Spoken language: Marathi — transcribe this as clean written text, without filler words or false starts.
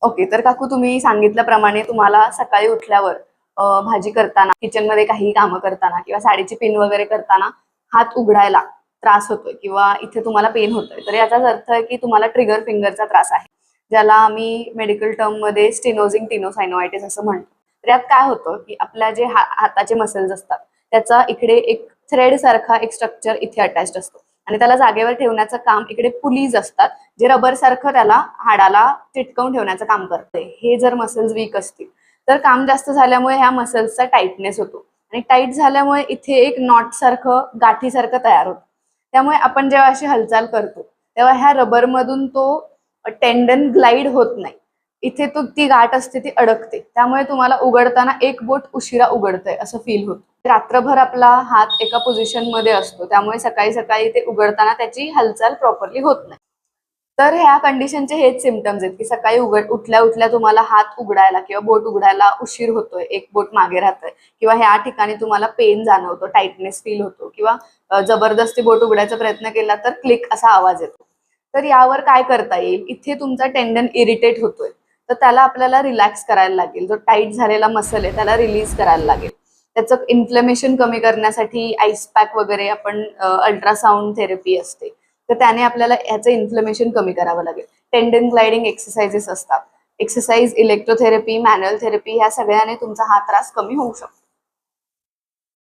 ओके, तर काकू तुम्ही सांगितल्याप्रमाणे तुम्हाला सकाळी उठल्यावर भाजी करताना, किचनमध्ये काही कामं करताना किंवा साडीची पिन वगैरे करताना हात उघडायला त्रास होतोय किंवा इथे तुम्हाला पेन होतोय, तर याचाच अर्थ आहे की तुम्हाला ट्रिगर फिंगरचा त्रास आहे, ज्याला आम्ही मेडिकल टर्ममध्ये स्टेनोजिंग टिनोसायनोआयटिस असं म्हणतो. तर यात काय होतं की आपल्या जे हाताचे मसल्स असतात त्याचा इकडे एक थ्रेड सारखा एक स्ट्रक्चर इथे अटॅच्ड असतो आणि त्याला जागेवर ठेवण्याचं काम इकडे पुलीज असतात, जे रबर सारखं त्याला हाडाला चिटकवून ठेवण्याचं काम करते. हे जर मसल्स वीक असतील तर काम जास्त झाल्यामुळे ह्या मसल्सचा टाईटनेस होतो आणि टाईट झाल्यामुळे इथे एक नॉट सारखं गाठीसारखं तयार होतं. त्यामुळे आपण जेव्हा अशी हालचाल करतो तेव्हा ह्या रबरमधून तो टेंडन ग्लाइड होत नाही, इथे तो ती गाठ असते ती अडकते. त्यामुळे तुम्हाला उघडताना एक बोट उशिरा उघडतंय असं फील होतं. रात्रभर आपला हात एका पोझिशन मध्ये असतो, त्यामुळे सकाळी सकाळी ते उघडताना त्याची हालचाल प्रॉपरली होत नाही. तर ह्या कंडिशनचे हेच सिम्पटम्स आहेत की सकाळी उठल्या उठल्या तुम्हाला हात उघडायला किंवा बोट उघडायला उशीर होतोय, एक बोट मागे राहतोय किंवा ह्या ठिकाणी तुम्हाला पेन जाणवतो, टाइटनेस फील होतो किंवा जबरदस्ती बोट उघडायचा प्रयत्न केला तर क्लिक असा आवाज येतो. तर यावर काय करता येईल? इथे तुमचा टेंडन इरिटेट होतोय तर त्याला आपल्याला रिलॅक्स करायला लागेल. जो टाईट झालेला मसल आहे त्याला रिलीज करायला लागेल. त्याचं इन्फ्लेमेशन कमी करण्यासाठी आईस पॅक वगैरे आपण अल्ट्रासाऊंड थेरपी असते, तर त्याने आपल्याला ह्याचं इन्फ्लेमेशन कमी करावं लागेल. टेंडन ग्लाइडिंग एक्सरसाइजेस असतात, एक्सरसाइज, इलेक्ट्रोथेरपी, मॅन्युअल थेरपी, ह्या सगळ्याने तुमचा हा त्रास कमी होऊ शकतो.